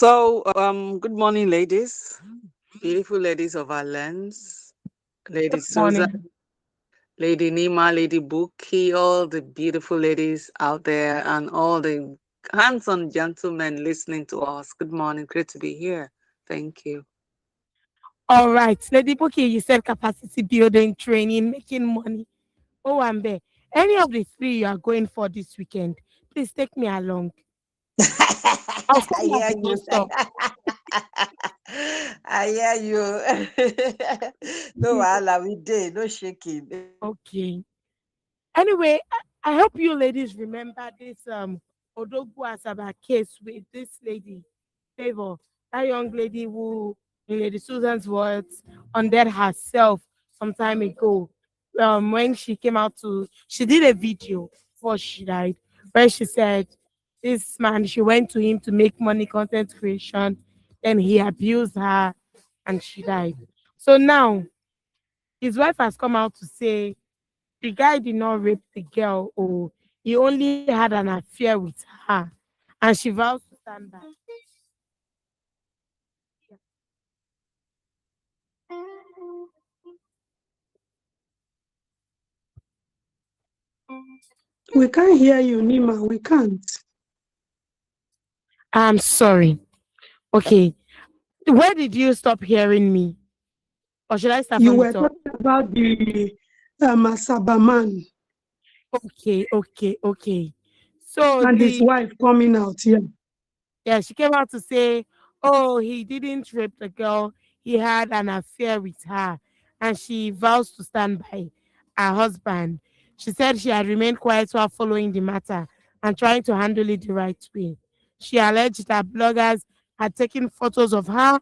Good morning, ladies, beautiful ladies of our lens, Lady Morning. Susan, Lady Nima, Lady Buki, all the beautiful ladies out there, and all the handsome gentlemen listening to us. Good morning, great to be here. Thank you. All right. Lady Bookie, you said capacity building, training, making money. Oh, I'm there. Any of the three you are going for this weekend, please take me along. I'll I stand at hear the you. bus stop. I hear you. No wahala, we dey, no shaking. Okay. Anyway, I hope you ladies remember this Odogwu Asaba case with this lady, Favor, that young lady who, in Lady Susan's words, undid herself some time ago. When she came out she did a video before she died, where she said this man, she went to him to make money, content creation, then he abused her, and she died. So now his wife has come out to say the guy did not rape the girl, or he only had an affair with her, and she vows to stand by. We can't hear you, Nima. We can't. I'm sorry. Okay, where did you stop hearing me, or should I start You from the were top? talking about the Asaba man Okay. So and his the wife coming out here. yeah, she came out to say, oh, he didn't rape the girl, he had an affair with her, and she vows to stand by her husband. She said she had remained quiet while following the matter and trying to handle it the right way. She alleged that bloggers had taken photos of her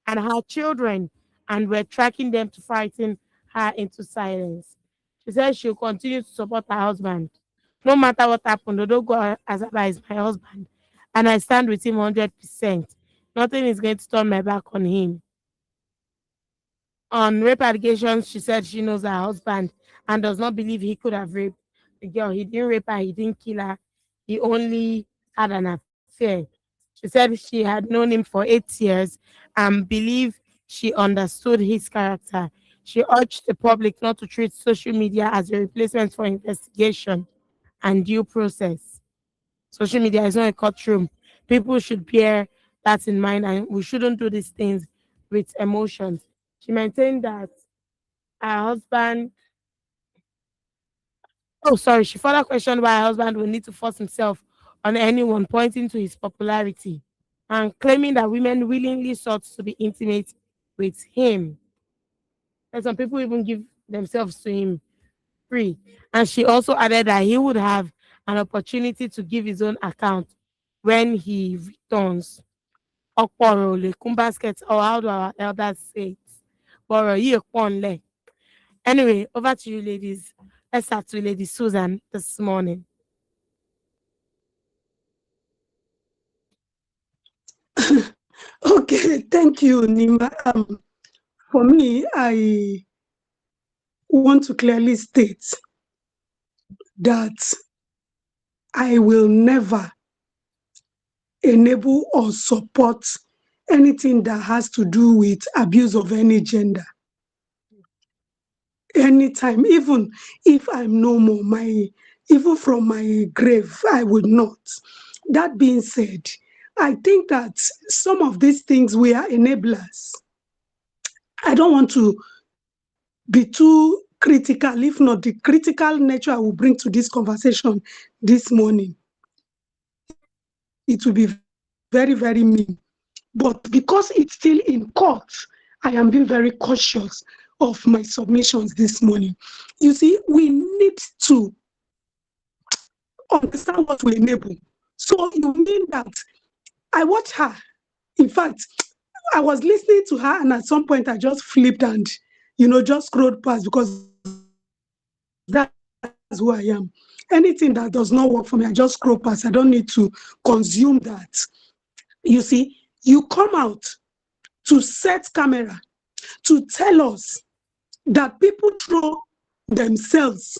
and her children and were tracking them to frighten her into silence. She said she'll continue to support her husband. No matter what happened, Odogo Azaba is my husband and I stand with him 100%. Nothing is going to turn my back on him. On rape allegations, she said she knows her husband and does not believe he could have raped the girl. He didn't rape her, he didn't kill her, he only had an affair. She said she had known him for 8 years and believed she understood his character. She urged the public not to treat social media as a replacement for investigation and due process. Social media is not a courtroom. People should bear that in mind, and we shouldn't do these things with emotions. She maintained that her husband, oh, sorry, she further questioned why her husband would need to force himself on anyone, pointing to his popularity and claiming that women willingly sought to be intimate with him. And some people even give themselves to him free. And she also added that he would have an opportunity to give his own account when he returns. Okporo le kun basket, or how do our elders say it? Boro yi eponle. Anyway, over to you, ladies. Let's start with Lady Susan this morning. Okay, thank you, Nima. For me, I want to clearly state that I will never enable or support anything that has to do with abuse of any gender. Anytime, even if I'm no more, even from my grave, I would not. That being said, I think that some of these things we are enablers. I don't want to be too critical, if not the critical nature I will bring to this conversation this morning. It will be very, very mean. But because it's still in court, I am being very cautious of my submissions this morning. You see, we need to understand what we enable. So you mean that I watch her. In fact, I was listening to her, and at some point I just flipped and just scrolled past because that's who I am. Anything that does not work for me, I just scroll past. I don't need to consume that. You see, you come out to set camera to tell us that people throw themselves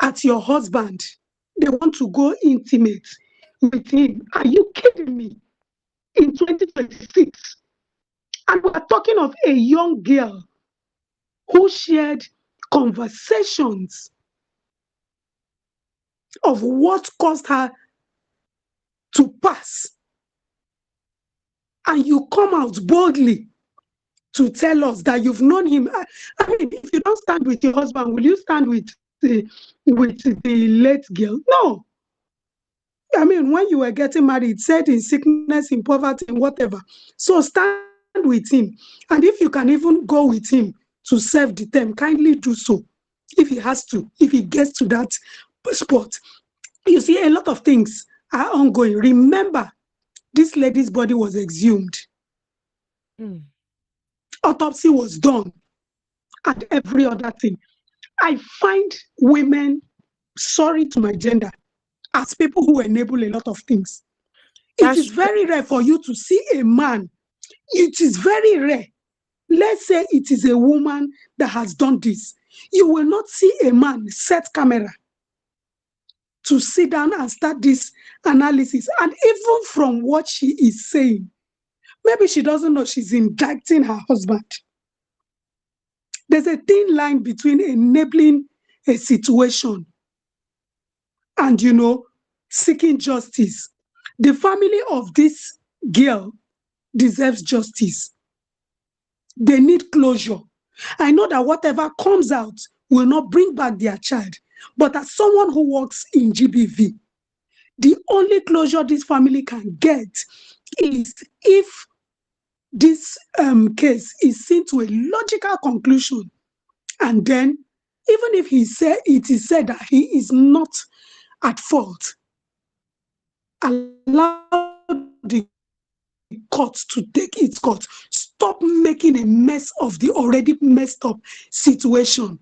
at your husband. They want to go intimate with him. Are you kidding me? in 2026. And we're talking of a young girl who shared conversations of what caused her to pass. And you come out boldly to tell us that you've known him. I mean, if you don't stand with your husband, will you stand with the late girl? No. I mean, when you were getting married, said in sickness, in poverty, in whatever. So stand with him. And if you can even go with him to serve the term, kindly do so. If he has to, if he gets to that spot. You see, a lot of things are ongoing. Remember, this lady's body was exhumed. Mm. Autopsy was done and every other thing. I find women, sorry to my gender, as people who enable a lot of things. It That's is very rare for you to see a man. It is very rare. Let's say it is a woman that has done this. You will not see a man set camera to sit down and start this analysis. And even from what she is saying, maybe she doesn't know she's indicting her husband. There's a thin line between enabling a situation and, seeking justice. The family of this girl deserves justice. They need closure. I know that whatever comes out will not bring back their child. But as someone who works in GBV, the only closure this family can get is if this case is seen to a logical conclusion. And then, even if it is said that he is not at fault, allow the court to take its course. Stop making a mess of the already messed up situation.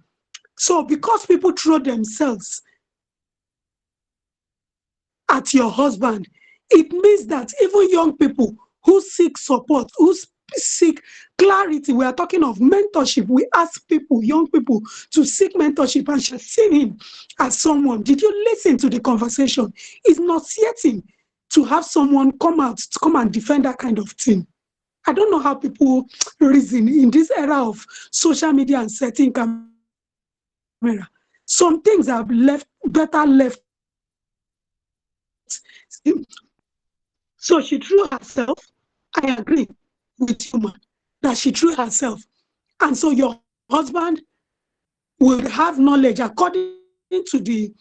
So because people throw themselves at your husband, it means that even young people who seek support, who seek clarity, we are talking of mentorship. We ask people, young people, to seek mentorship, and she's seen him as someone. Did you listen to the conversation? It's nauseating to have someone come out to come and defend that kind of thing. I don't know how people reason in this era of social media and setting camera. Some things are better left. So she threw herself. I agree with you, man, that she threw herself. And so your husband will have knowledge according to the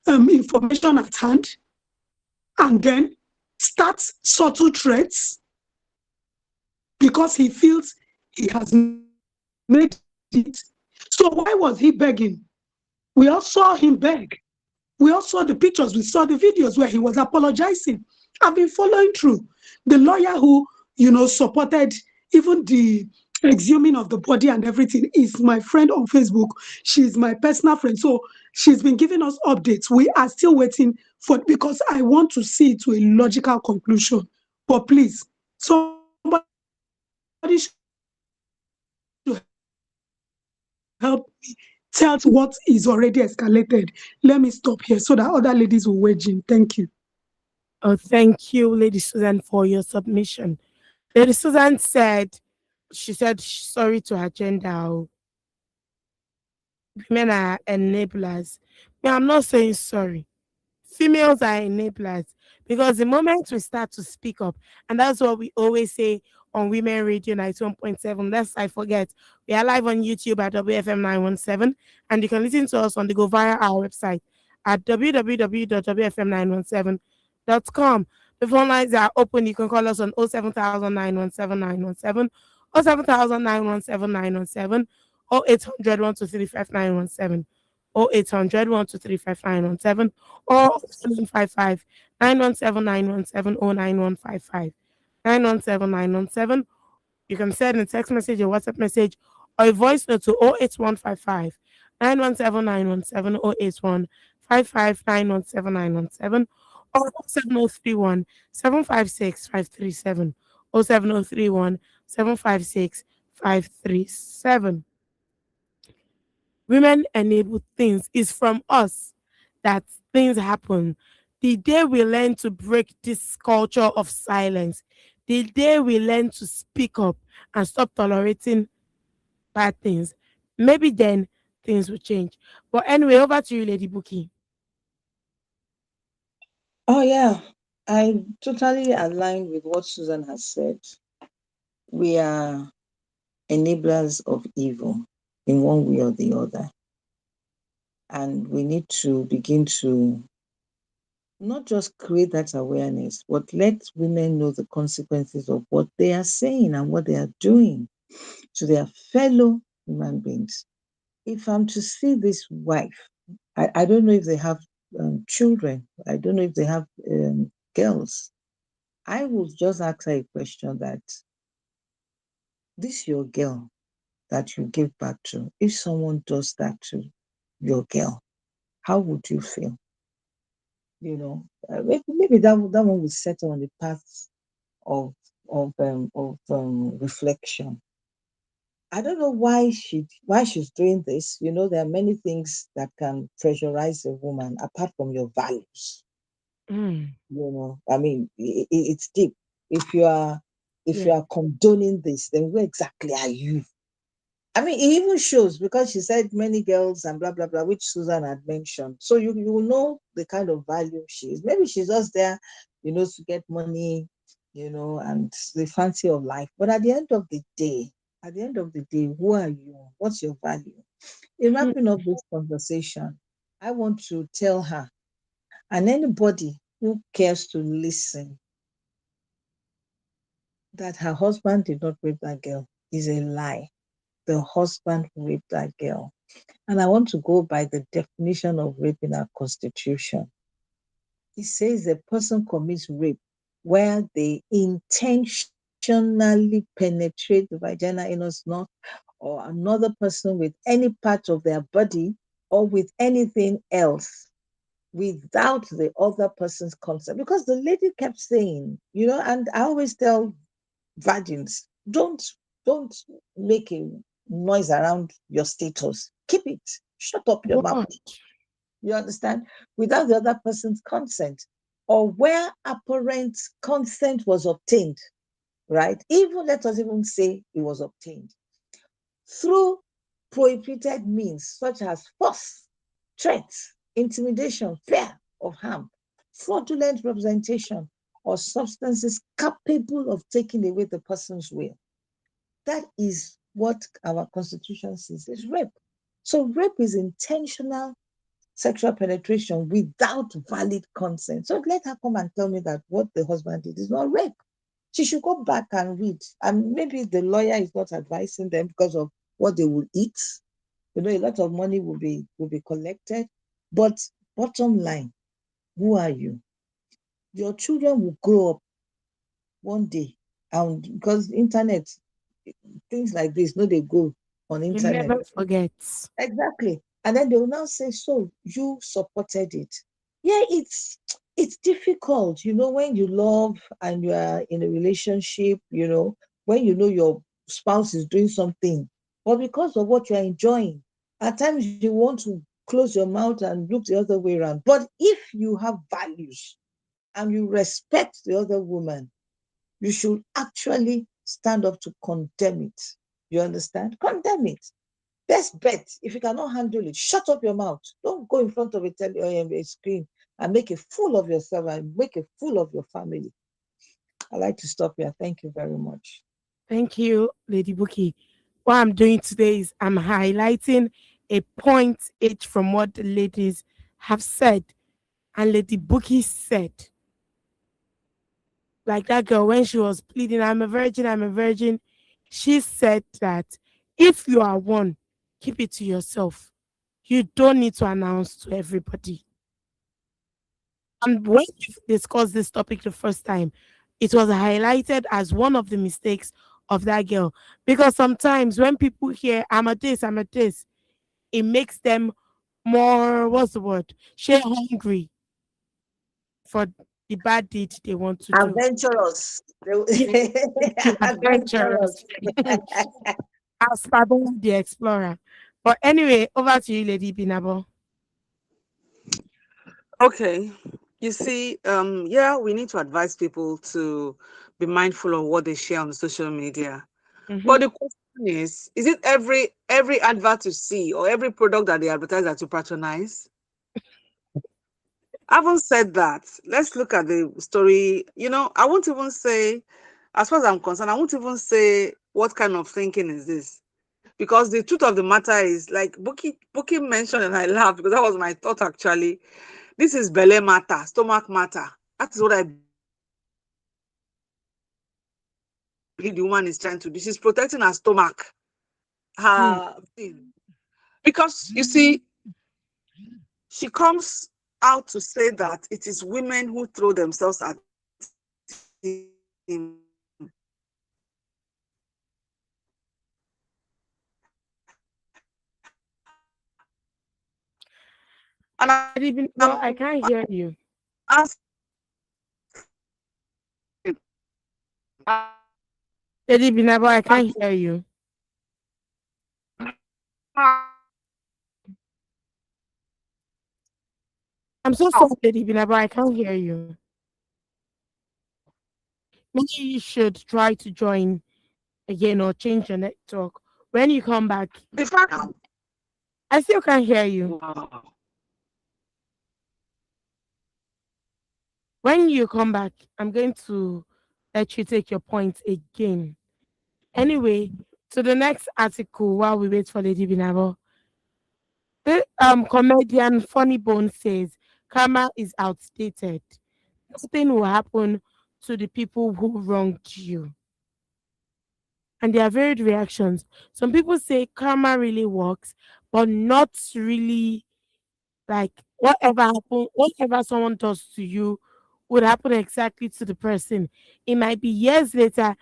information at hand, and then start subtle threats because he feels he has made it. So why was he begging? We all saw him beg. We all saw the pictures, we saw the videos where he was apologizing. I've been following through. The lawyer who, supported even the exhuming of the body and everything is my friend on Facebook. She's my personal friend. So she's been giving us updates. We are still waiting for, because I want to see it to a logical conclusion. But please, somebody should help me tell what is already escalated. Let me stop here so that other ladies will wedge in. Thank you. Oh, thank you, Lady Susan, for your submission. Lady Susan said, she said sorry to her gender. Oh, women are enablers. Me, I'm not saying sorry. Females are enablers because the moment we start to speak up, and that's what we always say on Women Radio 91.7. Lest I forget, we are live on YouTube at WFM 917, and you can listen to us on the go via our website at www.wfm917.com. The phone lines are open. You can call us on 07000 or 7000 or 800 or 800 or 755 or 917917. You can send a text message, a WhatsApp message, or a voice note to 08155 or 7031 756 537 07031 756 537. Women enable things is from us that things happen. The day we learn to break this culture of silence, the day we learn to speak up and stop tolerating bad things, maybe then things will change. But anyway, over to you, Lady Buki. Oh, yeah. I totally align with what Susan has said. We are enablers of evil in one way or the other. And we need to begin to not just create that awareness, but let women know the consequences of what they are saying and what they are doing to their fellow human beings. If I'm to see this wife, I don't know if they have children, I don't know if they have girls. I will just ask her a question that this your girl that you give back to, if someone does that to your girl, how would you feel? Maybe that one will set her on the path of reflection. I don't know why she's doing this. There are many things that can pressurize a woman apart from your values. Mm, I mean, it's deep. If you are if yeah. you are condoning this, then where exactly are you? I mean, it even shows because she said many girls and blah blah blah, which Susan had mentioned. So you will know the kind of value she is. Maybe she's just there, to get money, and the fancy of life. But at the end of the day, who are you? What's your value? In wrapping up this conversation, I want to tell her and anybody who cares to listen that her husband did not rape that girl is a lie. The husband raped that girl. And I want to go by the definition of rape in our constitution. It says a person commits rape where they intentionally penetrate the vagina, anus, not or another person with any part of their body or with anything else without the other person's consent. Because the lady kept saying, and I always tell virgins, don't make a noise around your status. Keep it. Shut up your mouth. What? You understand? Without the other person's consent, or where apparent consent was obtained, right? Even let us even say it was obtained through prohibited means such as force, threats, intimidation, fear of harm, fraudulent representation, or substances capable of taking away the person's will. That is what our constitution says is rape. So rape is intentional sexual penetration without valid consent. So let her come and tell me that what the husband did is not rape. She should go back and read. And maybe the lawyer is not advising them because of what they will eat. A lot of money will be collected. But bottom line, who are you? Your children will grow up one day, and because internet, things like this, no, they go on You internet. never forget. Exactly. And then they will now say, so you supported it. Yeah, it's difficult, when you love and you are in a relationship, when your spouse is doing something, but because of what you are enjoying, at times you want to close your mouth and look the other way around. But if you have values and you respect the other woman, you should actually stand up to condemn it. You understand? Condemn it. Best bet, if you cannot handle it, shut up your mouth. Don't go in front of a screen and make a fool of yourself and make a fool of your family. I like to stop here. Thank you very much. Thank you, Lady Buki. What I'm doing today is I'm highlighting a point each from what the ladies have said. And Lady Buki said, like that girl when she was pleading, I'm a virgin. She said that if you are one, keep it to yourself. You don't need to announce to everybody. And when we discussed this topic the first time, it was highlighted as one of the mistakes of that girl. Because sometimes when people hear, I'm a this, it makes them more, what's the word? Share hungry for the bad deed they want to do. Adventurous. Yeah, thank you, Adventurous. adventurous. Asaba the explorer. But anyway, over to you, Lady Binabo. Okay. You see, yeah, we need to advise people to be mindful of what they share on social media. Mm-hmm. But the question is it every advert you see or every product that they advertise that you patronize? I haven't said that. Let's look at the story. I won't even say, as far as I'm concerned, I won't even say what kind of thinking is this. Because the truth of the matter is, like Bookie mentioned, and I laughed because that was my thought actually. This is belly matter, stomach matter. That is what I believe the woman is trying to do. She's protecting her stomach, her thing. Because you see, she comes out to say that it is women who throw themselves at him. And Lady I'm Binabo, I can't hear you. Lady Binabo, I can't hear you. I'm so sorry, Lady Binabo, I can't hear you. Maybe you should try to join again or change your network. When you come back, I still can't hear you. Wow. When you come back, I'm going to let you take your point again. Anyway, to the next article while we wait for Lady Binabo. The comedian Funny Bone says karma is outdated. Nothing will happen to the people who wronged you. And there are varied reactions. Some people say karma really works, but not really. Like whatever someone does to you would happen exactly to the person. It might be years later,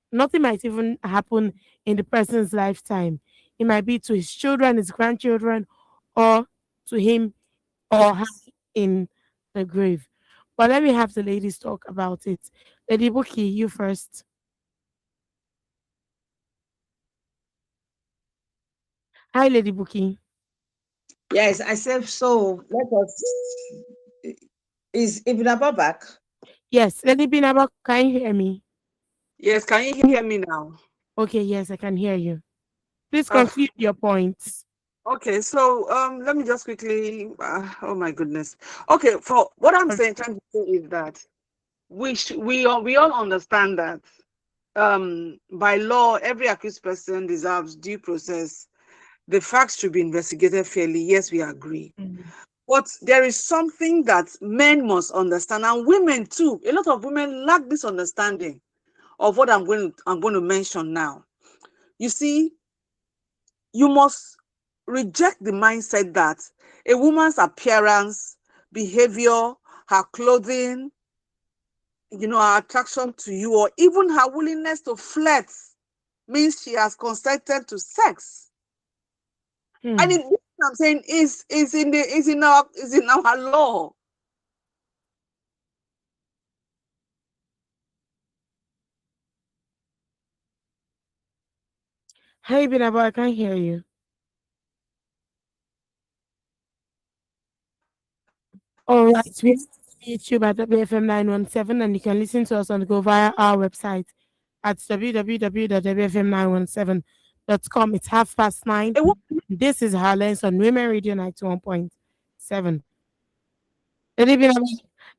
nothing might even happen in the person's lifetime. It might be to his children, his grandchildren, or to him or her in the grave. But let me have the ladies talk about it. Lady Buki, you first. Hi, Lady Buki. Yes, I said so. Let us. Is Ibn back? Yes, Lady Binaba, can you hear me? Yes, can you hear me now? Okay, yes, I can hear you. Please Uh, conclude your points. okay, so let me just quickly. Oh my goodness. Okay, for what I'm saying, trying to say is that we all understand that by law every accused person deserves due process. The facts should be investigated fairly. Yes, we agree. Mm. But there is something that men must understand, and women too. A lot of women lack this understanding of what I'm going to mention now. You see, you must reject the mindset that a woman's appearance, behavior, her clothing, her attraction to you, or even her willingness to flirt means she has consented to sex. And Hmm. this I'm saying is in our law. Hi, Binaba, I can't hear you. All right, we have YouTube at WFM 917, and you can listen to us on the go via our website at www.wfm917.com. It's 9:30. A wo- This is HerLens on Women Radio 91.7. Lady Binaba,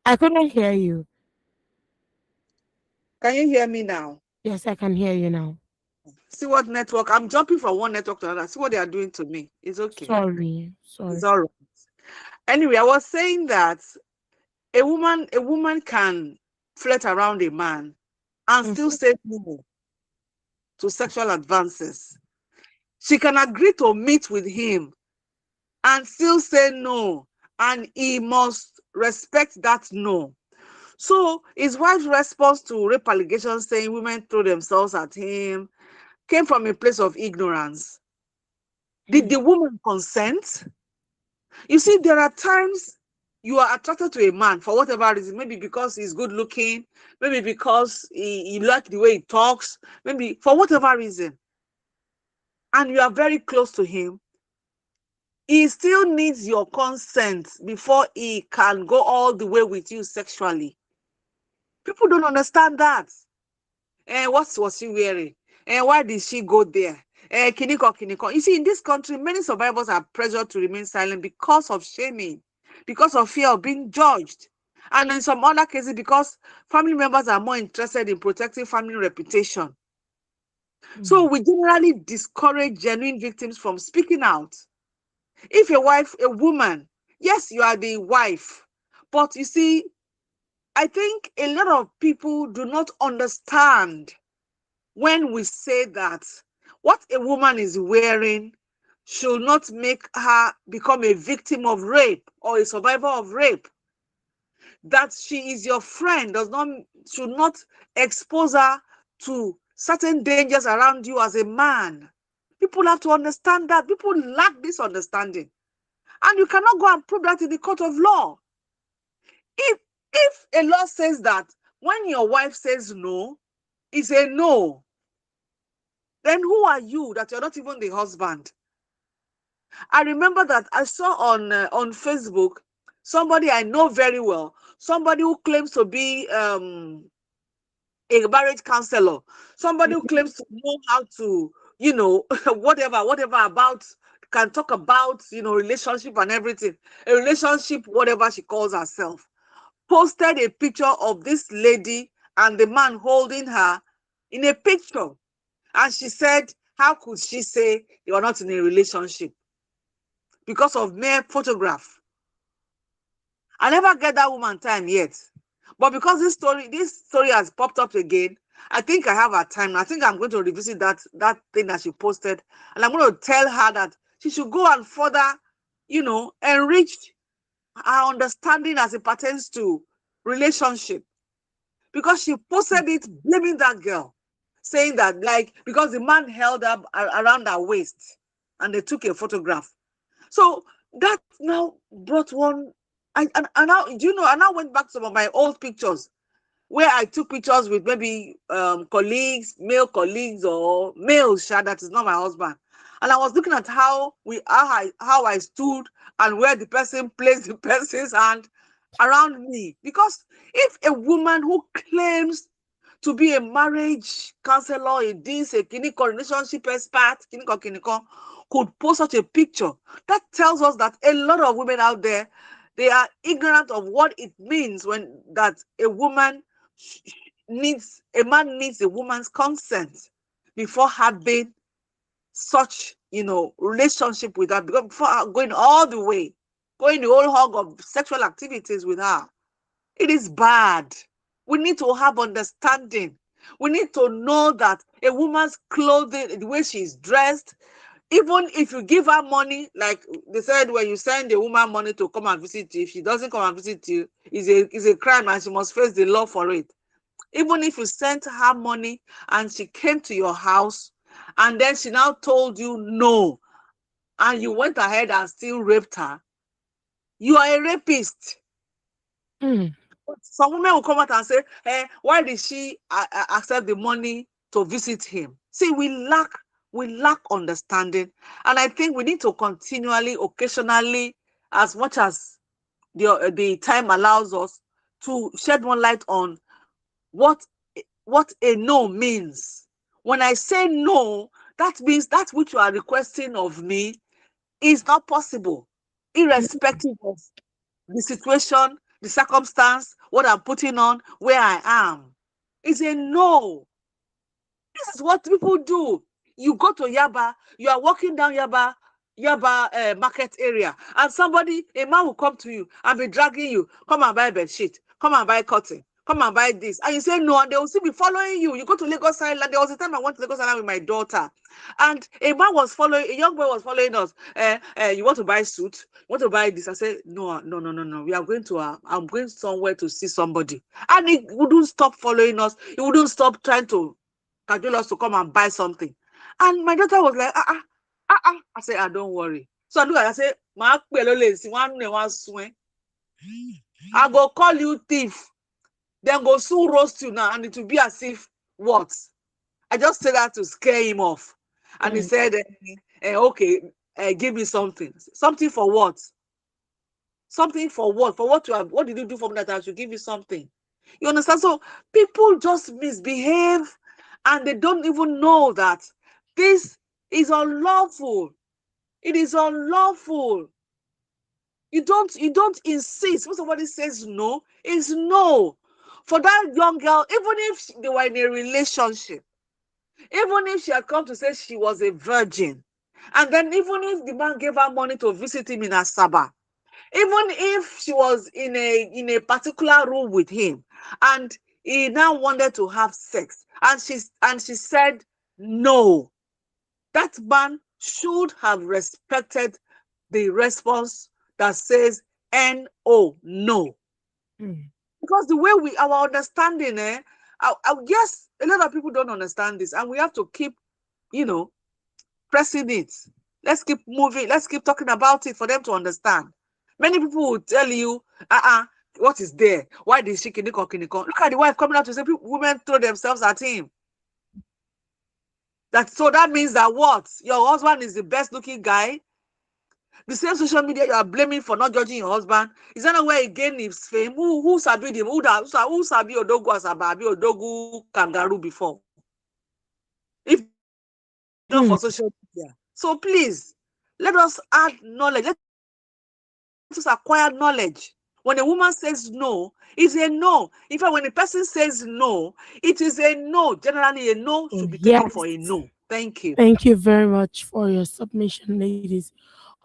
I couldn't hear you. Can you hear me now? Yes, I can hear you now. See what network? I'm jumping from one network to another. See what they are doing to me. It's okay. Sorry, It's sorry. all right. Anyway, I was saying that a woman can flirt around a man and Mm. still say no to sexual advances. She can agree to meet with him and still say no, and he must respect that no. So his wife's response to rape allegations saying women throw themselves at him came from a place of ignorance. Did Hmm. the woman consent? You see, there are times you are attracted to a man for whatever reason, maybe because he's good looking, maybe because you like the way he talks, maybe for whatever reason, and you are very close to him. He still needs your consent before he can go all the way with you sexually. People don't understand that. What was she wearing? Why did she go there? Kiniko, kiniko. You see, in this country, many survivors are pressured to remain silent because of shaming, because of fear of being judged. And in some other cases, because family members are more interested in protecting family reputation. So we generally discourage genuine victims from speaking out. If a woman, yes, you are the wife, but you see, I think a lot of people do not understand when we say that what a woman is wearing should not make her become a victim of rape or a survivor of rape. That she is your friend should not expose her to certain dangers around you as a man. People have to understand that. People lack this understanding. And you cannot go and prove that in the court of law. If a law says that when your wife says no, it's a no, then who are you that you're not even the husband? I remember that I saw on Facebook somebody I know very well, somebody who claims to be a marriage counselor, somebody who claims to know how to, whatever about, can talk about, relationship and everything, a relationship, whatever she calls herself, posted a picture of this lady and the man holding her in a picture. And she said, how could she say they were not in a relationship? Because of mere photograph. I never get that woman time yet. But because this story has popped up again, I think I have her time. I think I'm going to revisit that thing that she posted. And I'm going to tell her that she should go and further, enrich her understanding as it pertains to relationship. Because she posted it blaming that girl, saying that, like, because the man held up around her waist and they took a photograph. So that now brought one, and now, do you know, I now went back to some of my old pictures where I took pictures with maybe colleagues, male colleagues or male that is not my husband. And I was looking at how I stood and where the person placed the person's hand around me. Because if a woman who claims to be a marriage counselor, a clinical relationship expert, clinical, could post such a picture, that tells us that a lot of women out there, they are ignorant of what it means when that a man needs a woman's consent before having such, relationship with her, before going all the way, going the whole hog of sexual activities with her. It is bad. We need to have understanding. We need to know that a woman's clothing, the way she's dressed, even if you give her money, like they said, when you send a woman money to come and visit you, if she doesn't come and visit you, is a crime and she must face the law for it. Even if you sent her money and she came to your house and then she now told you no, and you went ahead and still raped her, you are a rapist. Some women will come out and say, hey, why did she accept the money to visit him? See, we lack understanding. And I think we need to continually, occasionally, as much as the time allows us, to shed more light on what a no means. When I say no, that means that which you are requesting of me is not possible, irrespective of the situation, the circumstance, what I'm putting on, where I am. It's a no. This is what people do. You go to Yaba, you are walking down Yaba market area, and a man will come to you and be dragging you, come and buy bed sheet, come and buy cotton, come and buy this. And you say no, and they will still be following you. You go to Lagos Island. There was a time I went to Lagos Island with my daughter, and a young boy was following us. You want to buy suit? You want to buy this? I said, no. We are going to, I'm going somewhere to see somebody. And he wouldn't stop following us. He wouldn't stop trying to cajole us to come and buy something. And my daughter was like, I said, don't worry. So I look at it, I say, I go call you thief. Then go soon roast you now. And it will be as if, what? I just said that to scare him off. And he said, okay, give me something. Something for what? Something for what? For what did you do for me that I should give you something? You understand? So people just misbehave and they don't even know that this is unlawful. It is unlawful. You don't insist. When somebody says no, it's no. For that young girl, even if they were in a relationship, even if she had come to say she was a virgin, and then even if the man gave her money to visit him in Asaba, even if she was in a particular room with him, and he now wanted to have sex, and she said no, that man should have respected the response that says no, no. Mm. Because the way our understanding, yes, a lot of people don't understand this, and we have to keep, you know, pressing it. Let's keep moving. Let's keep talking about it for them to understand. Many people will tell you, what is there? Why did she kinikon kinikon? Look at the wife coming out to say women throw themselves at him. That means that what? Your husband is the best looking guy. The same social media you are blaming for not judging your husband. Is that not where he gained his fame? Who sabi him? Who sabi Odogwu Asaba, abi Odogwu Kangaroo before? If not for social media. So please, let us add knowledge. Let us acquire knowledge. When a woman says no, it's a no. In fact, when a person says no, it is a no. Generally, a no should be taken for a no. Thank you. Yes. Thank you very much for your submission, ladies.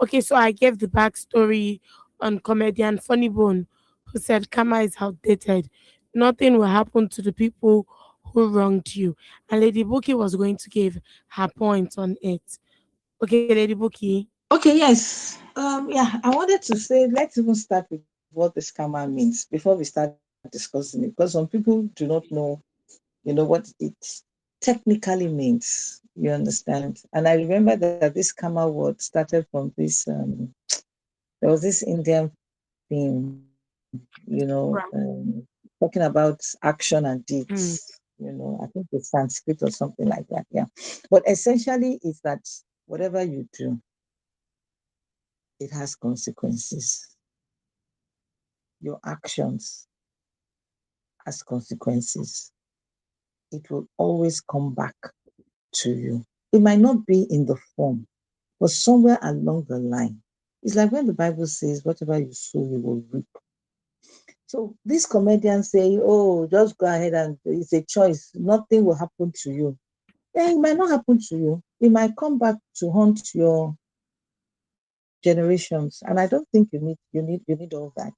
Okay, so I gave the backstory on comedian Funny Bone, who said karma is outdated. Nothing will happen to the people who wronged you. And Lady Buki was going to give her point on it. Okay, Lady Buki. Okay, yes. Yeah, I wanted to say, let's even start with what the scammer means before we start discussing it, because some people do not know what it technically means. You understand? And I remember that this scammer word started from this. There was this Indian film, talking about action and deeds. Mm, I think it's Sanskrit or something like that. Yeah, but essentially, is that whatever you do, it has consequences. Your actions has consequences. It will always come back to you. It might not be in the form, but somewhere along the line. It's like when the Bible says, whatever you sow, you will reap. So these comedians say, oh, just go ahead and it's a choice. Nothing will happen to you. Yeah, it might not happen to you. It might come back to haunt your generations. And I don't think you need all that.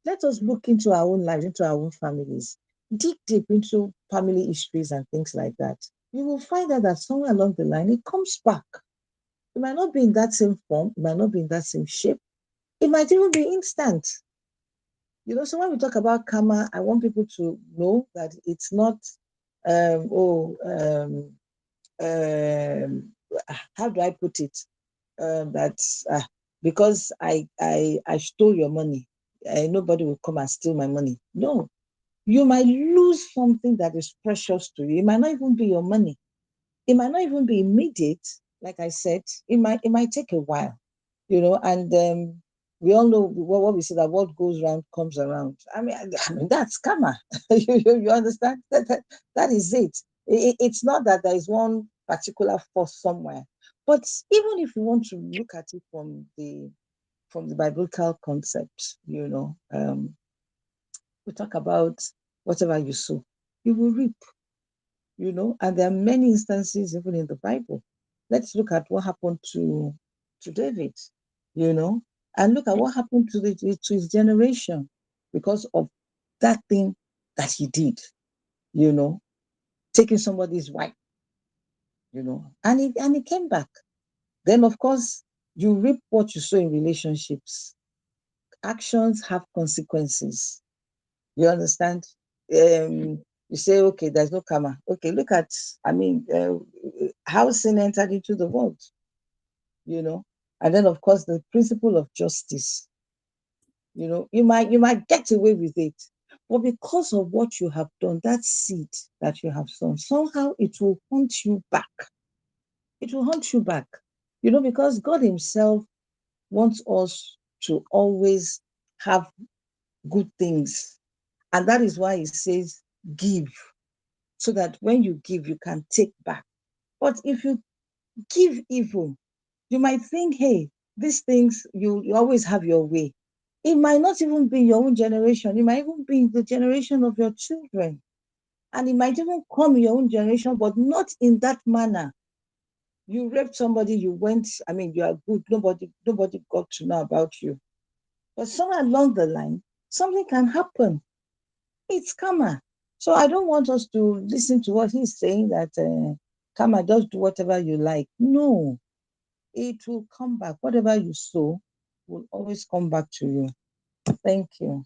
Let us look into our own lives, into our own families, dig deep into family histories and things like that. You will find out that somewhere along the line it comes back. It might not be in that same form, it might not be in that same shape, it might even be instant. So when we talk about karma, I want people to know that it's not um, oh um, um, how do I put it? That because I stole your money, nobody will come and steal my money. No, you might lose something that is precious to you. It might not even be your money. It might not even be immediate. Like I said, it might take a while, and we all know what we say, that what goes around comes around. I mean that's karma. You understand? That is it. It's not that there is one particular force somewhere, but even if you want to look at it from the biblical concept, we talk about whatever you sow, you will reap. And there are many instances even in the Bible. Let's look at what happened to David, you know, and look at what happened to his generation because of that thing that he did, you know, taking somebody's wife, and he came back. Then of course you reap what you sow in relationships. Actions have consequences. You understand? You say, okay, there's no karma. Okay, look at, how sin entered into the world, you know, and then of course the principle of justice. You might get away with it, but because of what you have done, that seed that you have sown, somehow it will haunt you back. It will haunt you back, because God Himself wants us to always have good things, and that is why He says, give. so that when you give, you can take back. But if you give evil, you might think, hey, these things, you always have your way. It might not even be your own generation. It might even be the generation of your children. And it might even come in your own generation, but not in that manner. You raped somebody, you went, I mean, you are good. Nobody got to know about you. But somewhere along the line, something can happen. It's karma. So I don't want us to listen to what he's saying that karma, just do whatever you like. No, it will come back. Whatever you sow will always come back to you. Thank you.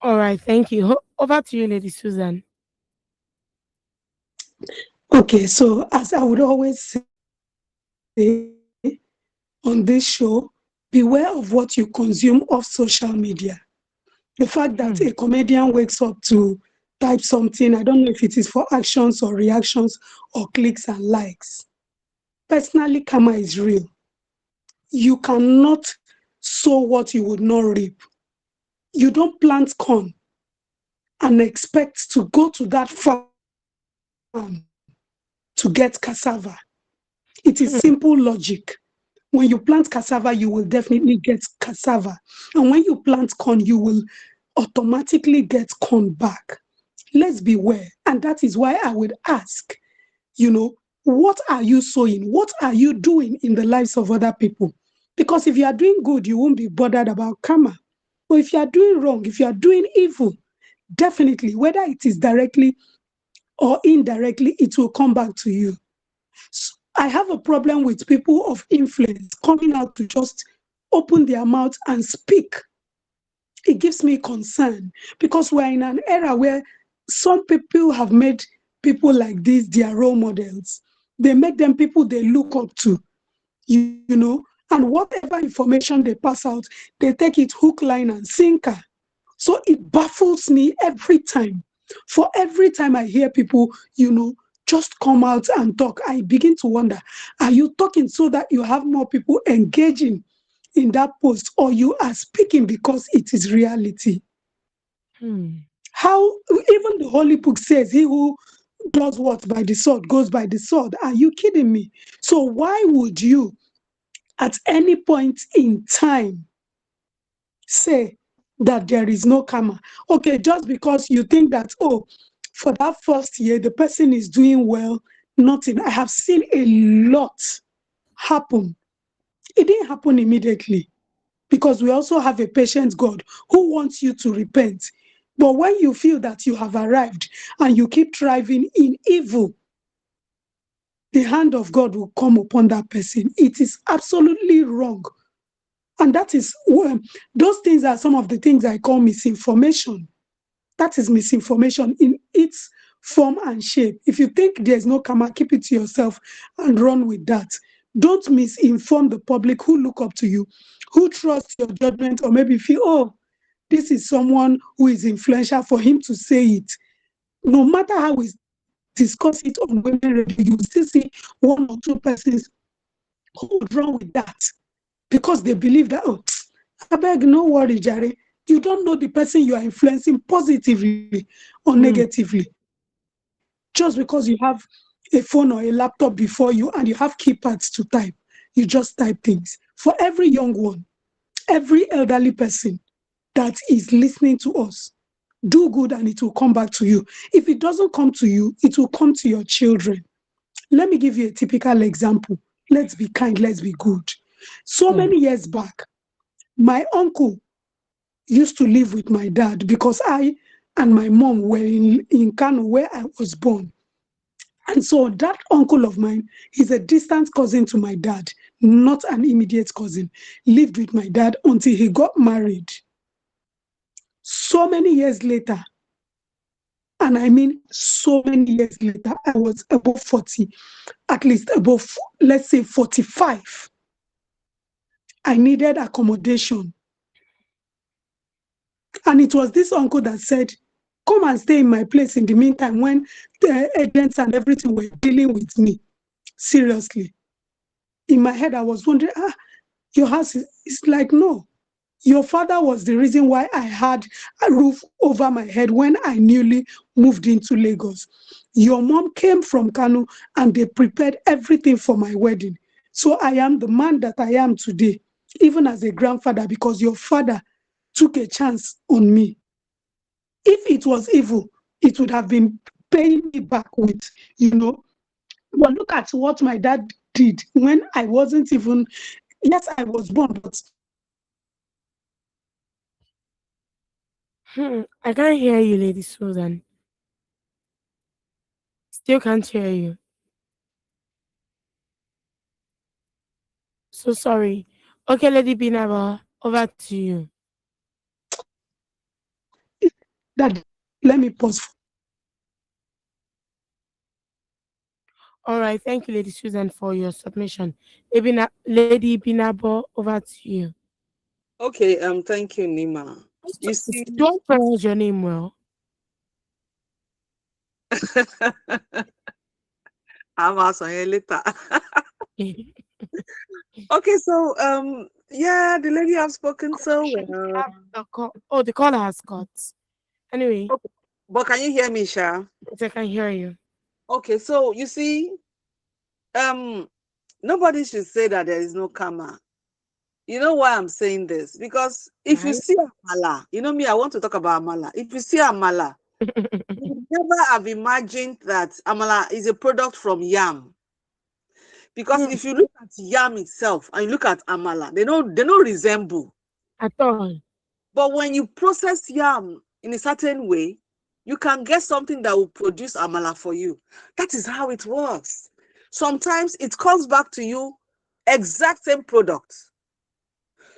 All right, thank you. Over to you, Lady Susan. Okay, so as I would always say on this show, beware of what you consume of social media. The fact that a comedian wakes up to type something, I don't know if it is for actions or reactions or clicks and likes. Personally, karma is real. You cannot sow what you would not reap. You don't plant corn and expect to go to that farm to get cassava. It is simple logic. When you plant cassava, you will definitely get cassava. And when you plant corn, you will automatically get corn back. Let's beware. And that is why I would ask, what are you sowing? What are you doing in the lives of other people? Because if you are doing good, you won't be bothered about karma. But if you are doing wrong, if you are doing evil, definitely, whether it is directly or indirectly, it will come back to you. I have a problem with people of influence coming out to just open their mouth and speak. It gives me concern because we're in an era where some people have made people like this their role models. They make them people they look up to, and whatever information they pass out, they take it hook, line, and sinker. So it baffles me every time. For every time I hear people, just come out and talk, I begin to wonder, are you talking so that you have more people engaging in that post, or you are speaking because it is reality? Hmm. How even the Holy Book says, he who does what by the sword goes by the sword. Are you kidding me? So why would you at any point in time say that there is no karma? Okay, just because you think that, oh, for that first year, the person is doing well, nothing. I have seen a lot happen. It didn't happen immediately because we also have a patient God who wants you to repent. But when you feel that you have arrived and you keep thriving in evil, the hand of God will come upon that person. It is absolutely wrong. And that is, those things are some of the things I call misinformation. That is misinformation in its form and shape. If you think there's no karma, keep it to yourself and run with that. Don't misinform the public who look up to you, who trust your judgment, or maybe feel, oh, this is someone who is influential for him to say it. No matter how we discuss it on Women Radio, you will still see one or two persons who would run with that because they believe that, oh, I beg, no worry, Jerry. You don't know the person you are influencing positively or Hmm. negatively. Just because you have a phone or a laptop before you and you have keypads to type, you just type things. For every young one, every elderly person that is listening to us, do good and it will come back to you. If it doesn't come to you, it will come to your children. Let me give you a typical example. Let's be kind, let's be good. So Yeah. many years back, my uncle used to live with my dad because I and my mom were in Kano where I was born. And so that uncle of mine, he's a distant cousin to my dad, not an immediate cousin, lived with my dad until he got married. So many years later, and I mean so many years later, I was above 40, at least above, let's say 45. I needed accommodation. And it was this uncle that said, come and stay in my place in the meantime when the agents and everything were dealing with me. Seriously. In my head, I was wondering, your house is like, no. Your father was the reason why I had a roof over my head when I newly moved into Lagos. Your mom came from Kano and they prepared everything for my wedding. So I am the man that I am today, even as a grandfather, because your father took a chance on me. If it was evil, it would have been paying me back with, you know. But look at what my dad did when I wasn't even, yes, I was born, but I can't hear you, Lady Susan. Still can't hear you. So sorry. Okay, Lady Binaba, over to you. that, let me pause. All right, thank you, Lady Susan, for your submission. Lady Binabo, over to you. Okay, thank you, Nima. You see, Don't pronounce your name well. I'm asking later. Okay, so yeah, the lady have spoken so well. The caller has got. Anyway, Okay. But can you hear me, Sha? I can hear you. Okay, so you see, um, nobody should say that there is no karma. You know why I'm saying this? Because if you Right? see Amala, you know me, I want to talk about Amala. If you see Amala, you would never have imagined that Amala is a product from yam. Because Hmm, if you look at yam itself and you look at Amala, they don't resemble. at all. But when you process yam in a certain way, you can get something that will produce Amala for you. That is how it works. Sometimes it comes back to you exact same product.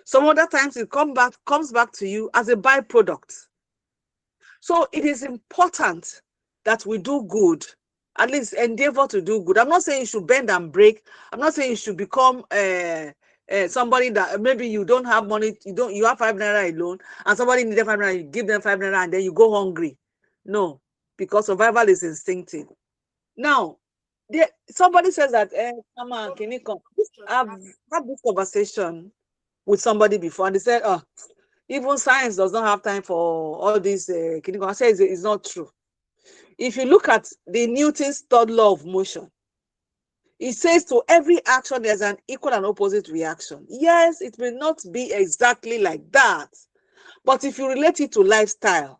Some other times it comes back to you as a byproduct. So it is important that we do good, at least endeavor to do good. I'm not saying you should bend and break. I'm not saying you should become somebody that maybe you don't have money, you have 5 naira alone, and somebody needs 5 naira, you give them 5 naira, and then you go hungry. No, because survival is instinctive. Now, somebody says that, come on, can you come? I've had this conversation with somebody before, and they said, oh, even science does not have time for all this. I say it's not true. If you look at the Newton's third law of motion, it says to every action there's an equal and opposite reaction. Yes, it may not be exactly like that, but if you relate it to lifestyle,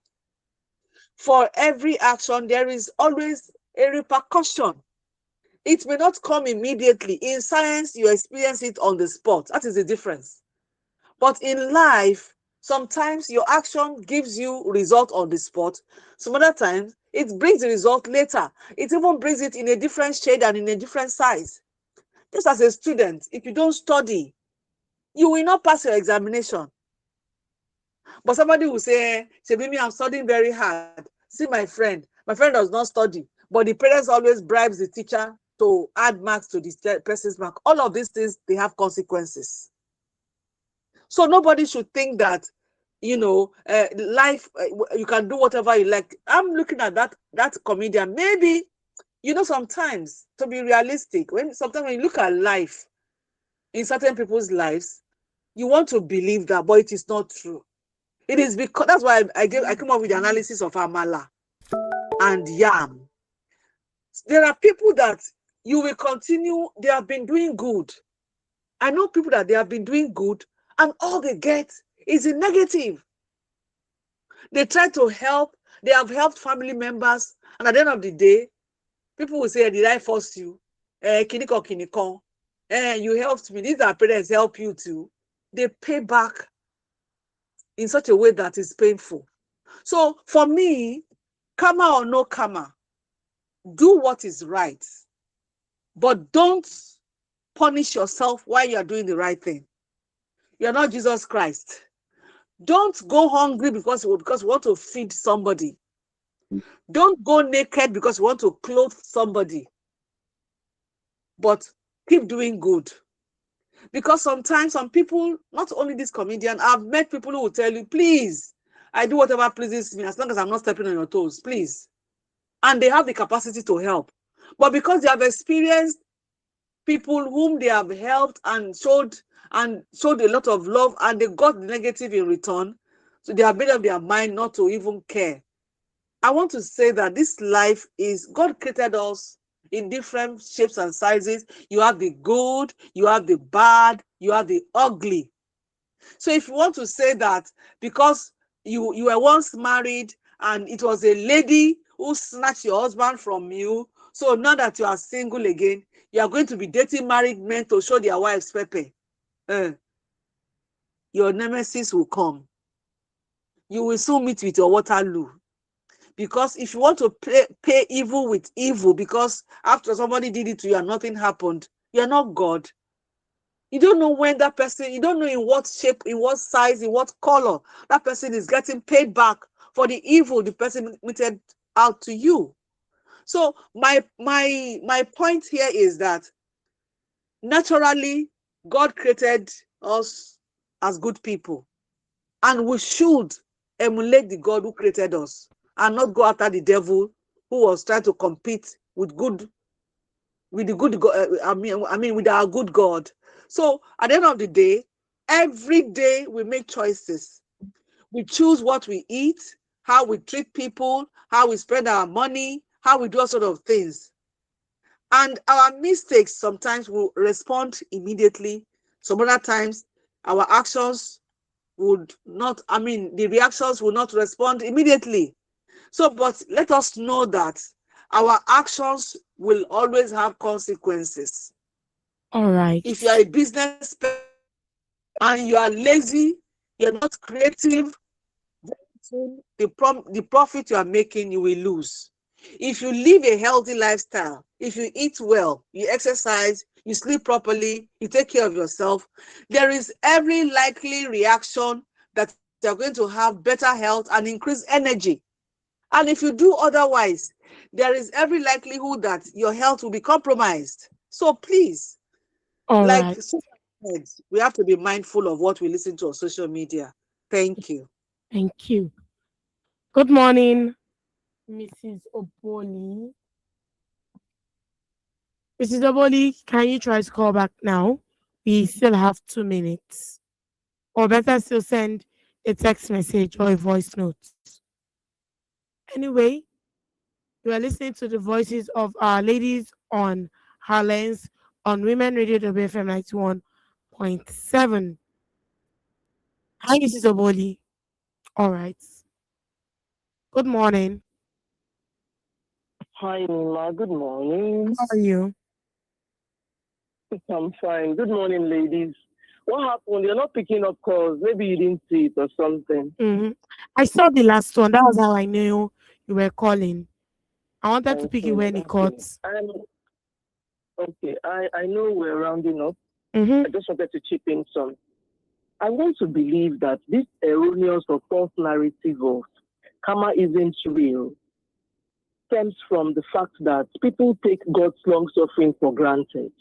for every action there is always a repercussion. It may not come immediately. In science, you experience it on the spot. That is the difference. But in life, sometimes your action gives you result on the spot. Some other times, it brings the result later. It even brings it in a different shade and in a different size. Just as a student, if you don't study, you will not pass your examination. But somebody will say, Mimi, I'm studying very hard. See my friend does not study. But the parents always bribes the teacher to add marks to the person's mark. All of these things, they have consequences. So nobody should think that, life, you can do whatever you like. I'm looking at that comedian. Maybe, sometimes, to be realistic, sometimes when you look at life in certain people's lives, you want to believe that, but it is not true. It is because that's why I came up with the analysis of Amala and Yam. There are people that you will continue, they have been doing good. I know people that they have been doing good, and all they get is a negative. They try to help, they have helped family members, and at the end of the day, people will say, did I force you? Kiniko, kiniko. You helped me. These are parents help you too. They pay back in such a way that is painful. So for me, karma or no karma, do what is right, but don't punish yourself while you're doing the right thing. You're not Jesus Christ. Don't go hungry because you want to feed somebody. Don't go naked because you want to clothe somebody. But keep doing good. Because sometimes some people, not only this comedian, I've met people who will tell you, please, I do whatever pleases me as long as I'm not stepping on your toes, please. And they have the capacity to help. But because they have experienced people whom they have helped and showed and showed a lot of love, and they got the negative in return. So they have made up their mind not to even care. I want to say that this life is, God created us in different shapes and sizes. You have the good, you have the bad, you have the ugly. So if you want to say that because you were once married and it was a lady who snatched your husband from you, so now that you are single again, you are going to be dating married men to show their wives pepe. Your nemesis will come. You will soon meet with your Waterloo. Because if you want to pay evil with evil, because after somebody did it to you and nothing happened, you're not God. You don't know when that person, you don't know in what shape, in what size, in what color that person is getting paid back for the evil the person meted out to you. So my point here is that naturally God created us as good people, and we should emulate the God who created us and not go after the devil who was trying to compete with the good God. With our good God. So at the end of the day, every day we make choices. We choose what we eat, how we treat people, how we spend our money, how we do all sort of things. And our mistakes sometimes will respond immediately. Some other times our actions would not, the reactions will not respond immediately. So, but let us know that our actions will always have consequences. All right. If you are a business person and you are lazy, you're not creative, the profit you are making, you will lose. If you live a healthy lifestyle, if you eat well, you exercise, you sleep properly, you take care of yourself, there is every likely reaction that you're going to have better health and increase energy. And if you do otherwise, there is every likelihood that your health will be compromised. So please, All like right. Susan said, we have to be mindful of what we listen to on social media. Thank you. Thank you. Good morning, Mrs. Oboli. Mrs. Oboli, can you try to call back now? We still have 2 minutes. Or better still, send a text message or a voice note. Anyway, you are listening to the voices of our ladies on HerLens on Women Radio WFM 91.7. Hi, Mrs. Oboli. All right. Good morning. Hi, Nima. Good morning. How are you? I'm fine. Good morning, ladies. What happened? You're not picking up calls. Maybe you didn't see it or something. I saw the last one. That was how I knew you were calling. I wanted to pick it when it Okay. caught. Okay. I know we're rounding up. Mm-hmm. I just wanted to chip in some. I want to believe that this erroneous or false narrative of karma isn't real stems from the fact that people take God's long suffering for granted.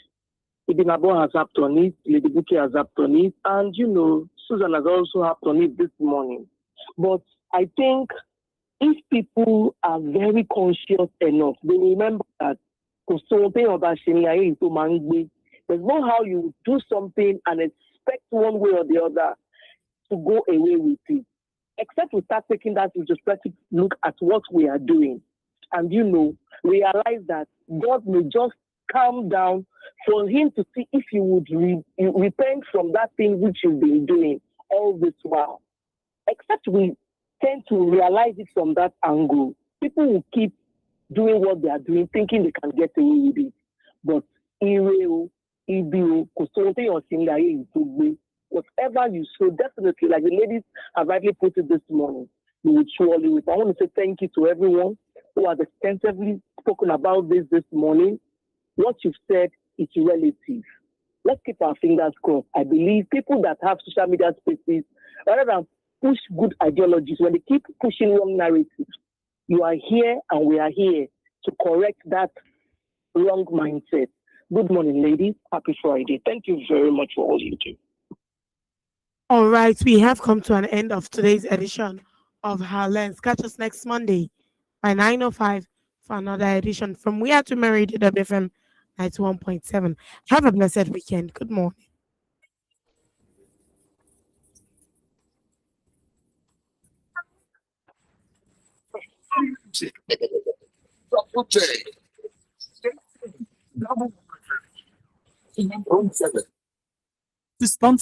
Ibn Abo has harped on it, Lady Buki has harped on it, and Susan has also harped on it this morning. But I think if people are very conscious enough, they remember that there's no how you do something and expect one way or the other to go away with it. Except we start taking that introspective look at what we are doing and realize that God may just calm down for him to see if you would repent from that thing which you've been doing all this while. Except we tend to realize it from that angle. People will keep doing what they are doing, thinking they can get away with it. But whatever you show, definitely, like the ladies have rightly put it this morning, you will surely reap. I want to say thank you to everyone who has extensively spoken about this morning. What you've said is relative. Let's keep our fingers crossed. I believe people that have social media spaces, rather than push good ideologies, when they keep pushing wrong narratives, you are here and we are here to correct that wrong mindset. Good morning, ladies. Happy Friday. Thank you very much for all you do. All right, we have come to an end of today's edition of HerLens. Catch us next Monday by 9:05 for another edition from We Are to Married WFM 91.7. Have a blessed weekend. Good morning. Double J. Double. The sponsor.